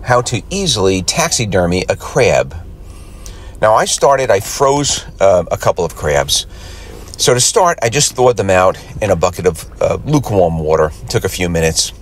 how to easily taxidermy a crab. Now I froze a couple of crabs. So to start, I just thawed them out in a bucket of lukewarm water. It took a few minutes.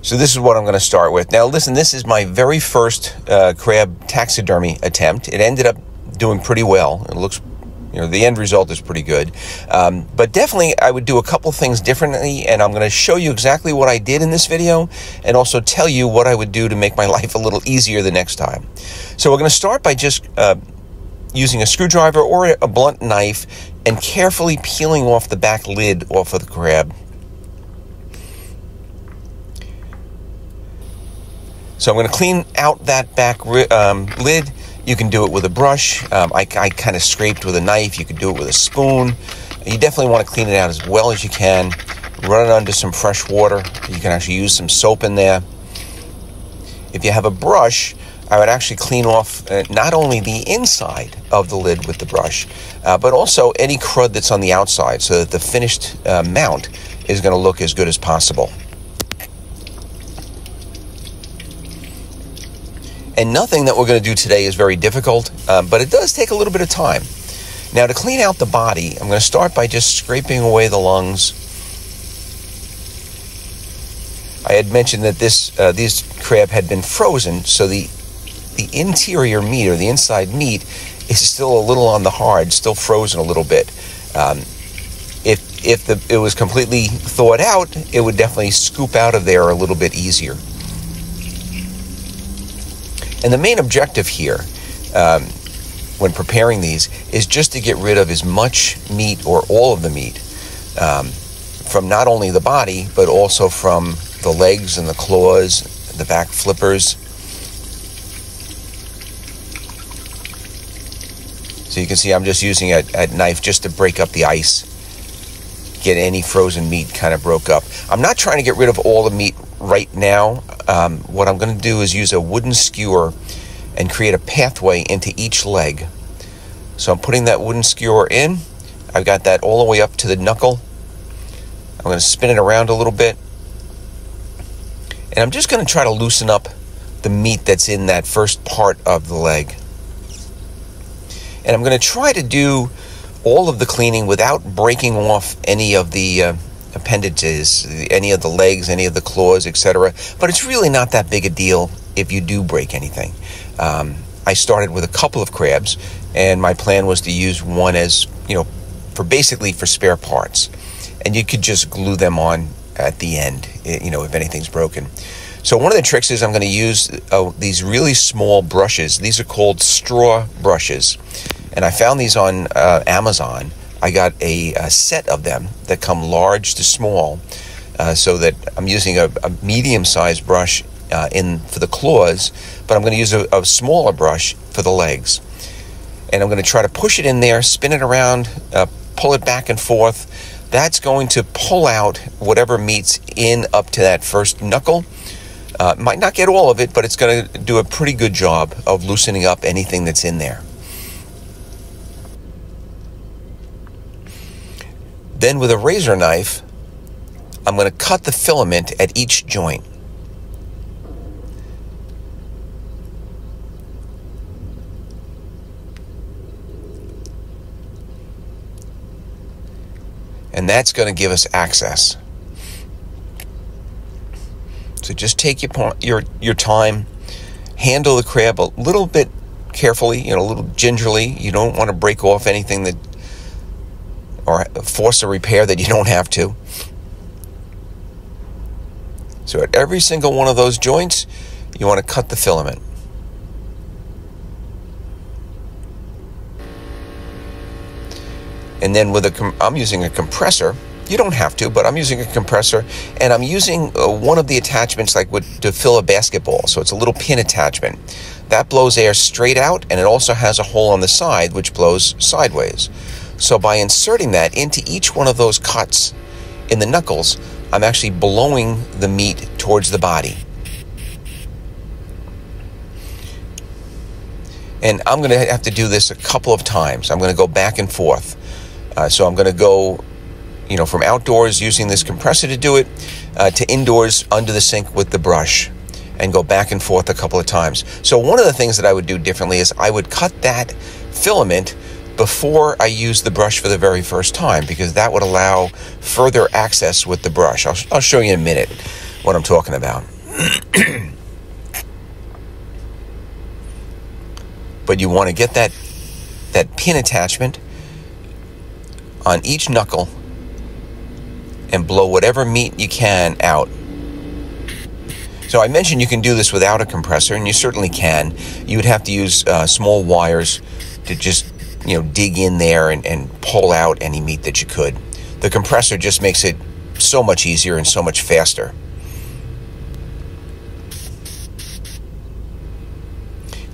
So this is what I'm going to start with. Now listen, this is my very first crab taxidermy attempt. It ended up doing pretty well. It looks, the end result is pretty good. But definitely I would do a couple things differently, and I'm going to show you exactly what I did in this video and also tell you what I would do to make my life a little easier the next time. So we're going to start by just using a screwdriver or a blunt knife and carefully peeling off the back lid off of the crab. So I'm going to clean out that back lid. You can do it with a brush. I kind of scraped with a knife. You could do it with a spoon. You definitely want to clean it out as well as you can. Run it under some fresh water. You can actually use some soap in there. If you have a brush, I would actually clean off not only the inside of the lid with the brush, but also any crud that's on the outside so that the finished mount is going to look as good as possible. And nothing that we're going to do today is very difficult, but it does take a little bit of time. Now to clean out the body, I'm going to start by just scraping away the lungs. I had mentioned that these crab had been frozen, so the interior meat or the inside meat is still a little on the hard, still frozen a little bit. If it was completely thawed out, it would definitely scoop out of there a little bit easier. And the main objective here, when preparing these, is just to get rid of as much meat or all of the meat from not only the body, but also from the legs and the claws, the back flippers. So you can see I'm just using a knife just to break up the ice, get any frozen meat kind of broke up. I'm not trying to get rid of all the meat right now. What I'm going to do is use a wooden skewer and create a pathway into each leg. So I'm putting that wooden skewer in. I've got that all the way up to the knuckle. I'm going to spin it around a little bit. And I'm just going to try to loosen up the meat that's in that first part of the leg. And I'm going to try to do all of the cleaning without breaking off any of the appendages, any of the legs, any of the claws, etc. But it's really not that big a deal if you do break anything. I started with a couple of crabs, and my plan was to use one as, for spare parts. And you could just glue them on at the end, if anything's broken. So one of the tricks is I'm going to use these really small brushes. These are called straw brushes. And I found these on Amazon. I got a set of them that come large to small, so that I'm using a medium-sized brush for the claws, but I'm going to use a smaller brush for the legs. And I'm going to try to push it in there, spin it around, pull it back and forth. That's going to pull out whatever meat's in up to that first knuckle. Might not get all of it, but it's going to do a pretty good job of loosening up anything that's in there. Then with a razor knife, I'm going to cut the filament at each joint. And that's going to give us access. So just take your time, handle the crab a little bit carefully, a little gingerly. You don't want to break off anything or force a repair that you don't have to. So at every single one of those joints, you want to cut the filament. And then I'm using a compressor. You don't have to, but I'm using a compressor, and I'm using one of the attachments to fill a basketball. So it's a little pin attachment. That blows air straight out, and it also has a hole on the side which blows sideways. So by inserting that into each one of those cuts in the knuckles, I'm actually blowing the meat towards the body. And I'm going to have to do this a couple of times. I'm going to go back and forth. So I'm going to go, from outdoors using this compressor to do it, to indoors under the sink with the brush. and go back and forth a couple of times. So one of the things that I would do differently is I would cut that filament before I use the brush for the very first time, because that would allow further access with the brush. I'll show you in a minute what I'm talking about. But you want to get that pin attachment on each knuckle and blow whatever meat you can out. So I mentioned you can do this without a compressor, and you certainly can. You would have to use small wires to just dig in there and pull out any meat that you could. The compressor just makes it so much easier and so much faster.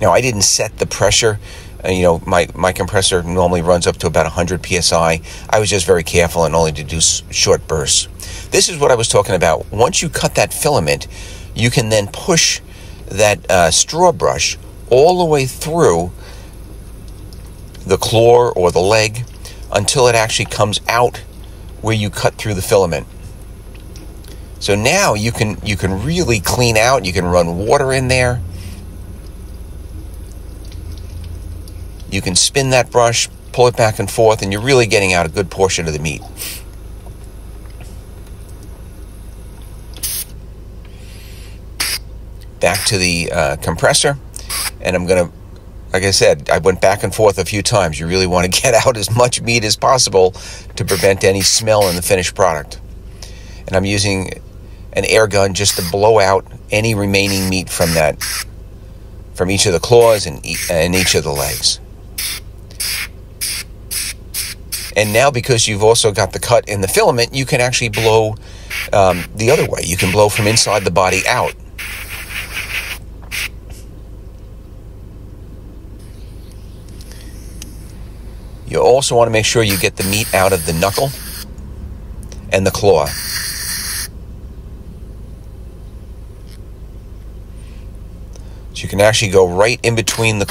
Now, I didn't set the pressure. My compressor normally runs up to about 100 psi. I was just very careful and only to do short bursts. This is what I was talking about. Once you cut that filament, you can then push that straw brush all the way through the claw or the leg until it actually comes out where you cut through the filament. So now you can really clean out. You can run water in there. You can spin that brush, pull it back and forth, and you're really getting out a good portion of the meat. Back to the compressor, and I'm going to, like I said, I went back and forth a few times. You really want to get out as much meat as possible to prevent any smell in the finished product. And I'm using an air gun just to blow out any remaining meat from each of the claws and each of the legs. And now, because you've also got the cut in the filament, you can actually blow the other way. You can blow from inside the body out. You also want to make sure you get the meat out of the knuckle and the claw. So you can actually go right in between the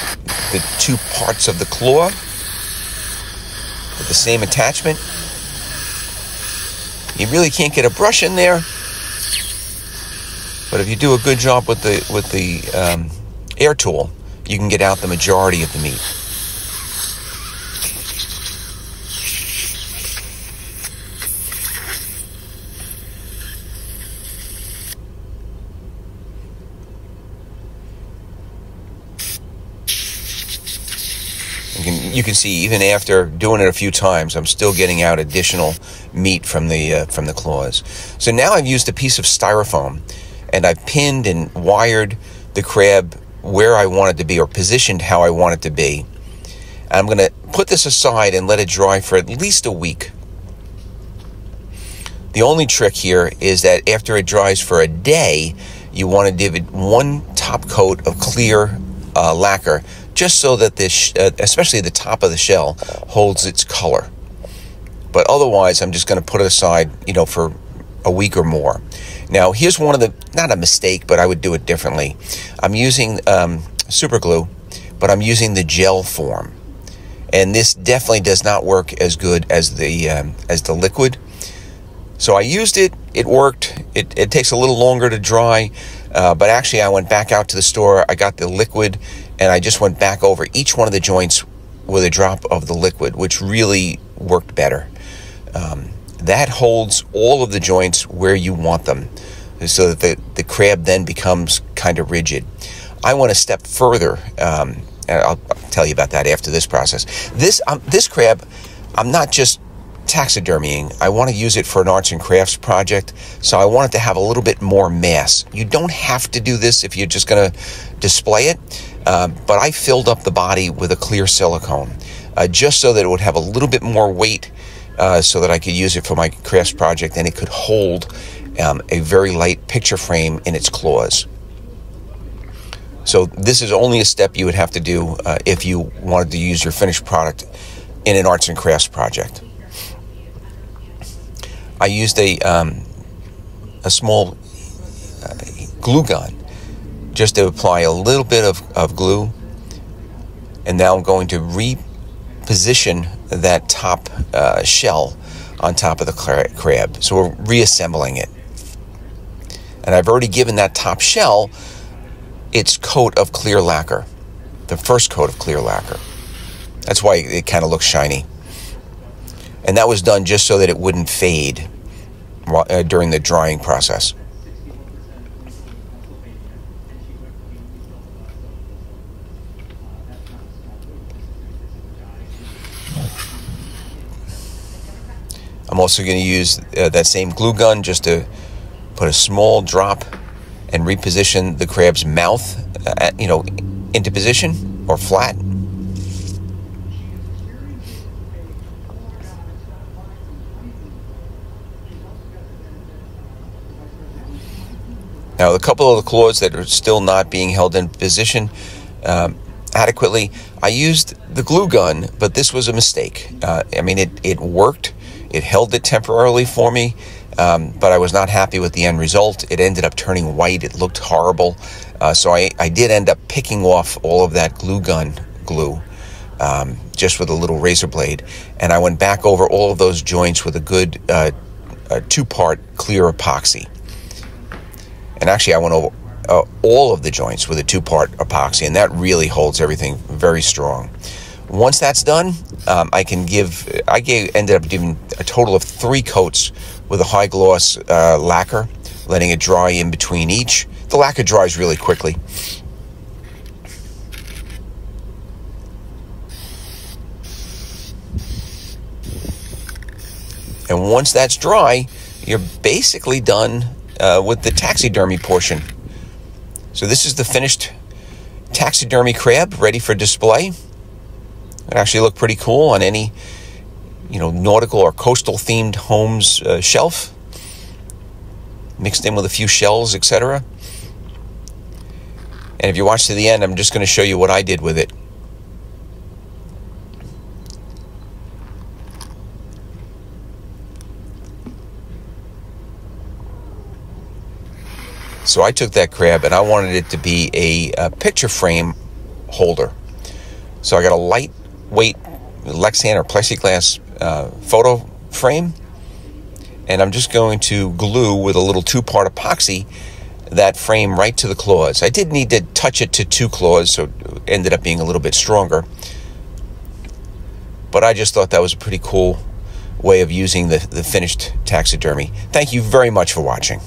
two parts of the claw with the same attachment. You really can't get a brush in there, but if you do a good job with the air tool, you can get out the majority of the meat. You can see, even after doing it a few times, I'm still getting out additional meat from the claws. So now I've used a piece of styrofoam, and I've pinned and wired the crab where I want it to be, or positioned how I want it to be. And I'm going to put this aside and let it dry for at least a week. The only trick here is that after it dries for a day, you want to give it one top coat of clear lacquer, just so that this, especially the top of the shell, holds its color. But otherwise, I'm just going to put it aside, for a week or more. Now, here's one of the, not a mistake, but I would do it differently. I'm using super glue, but I'm using the gel form. And this definitely does not work as good as the liquid. So I used it, it worked. It takes a little longer to dry, but actually I went back out to the store, I got the liquid, and I just went back over each one of the joints with a drop of the liquid, which really worked better. That holds all of the joints where you want them, so that the crab then becomes kind of rigid. I went a step further, and I'll tell you about that after this process. This crab, I'm not just taxidermying. I want to use it for an arts and crafts project, so I want it to have a little bit more mass. You don't have to do this if you're just going to display it, but I filled up the body with a clear silicone, just so that it would have a little bit more weight, so that I could use it for my crafts project, and it could hold a very light picture frame in its claws. So this is only a step you would have to do if you wanted to use your finished product in an arts and crafts project. I used a small glue gun just to apply a little bit of glue, and now I'm going to reposition that top shell on top of the crab. So we're reassembling it, and I've already given that top shell its coat of clear lacquer, the first coat of clear lacquer. That's why it kind of looks shiny. And that was done just so that it wouldn't fade during the drying process. I'm also going to use that same glue gun just to put a small drop and reposition the crab's mouth, into position or flat. Now, a couple of the claws that are still not being held in position adequately, I used the glue gun, but this was a mistake. It worked. It held it temporarily for me, but I was not happy with the end result. It ended up turning white. It looked horrible. So I did end up picking off all of that glue gun glue just with a little razor blade. And I went back over all of those joints with a good two-part clear epoxy. And actually, I went over all of the joints with a two-part epoxy, and that really holds everything very strong. Once that's done, I ended up giving a total of 3 coats with a high gloss lacquer, letting it dry in between each. The lacquer dries really quickly. And once that's dry, you're basically done with the taxidermy portion. So this is the finished taxidermy crab ready for display. It actually looked pretty cool on any, nautical or coastal themed home's shelf, mixed in with a few shells, etc. And if you watch to the end, I'm just going to show you what I did with it. So I took that crab and I wanted it to be a picture frame holder. So I got a lightweight Lexan or plexiglass photo frame, and I'm just going to glue with a little 2-part epoxy that frame right to the claws. I did need to touch it to 2 claws, so it ended up being a little bit stronger. But I just thought that was a pretty cool way of using the finished taxidermy. Thank you very much for watching.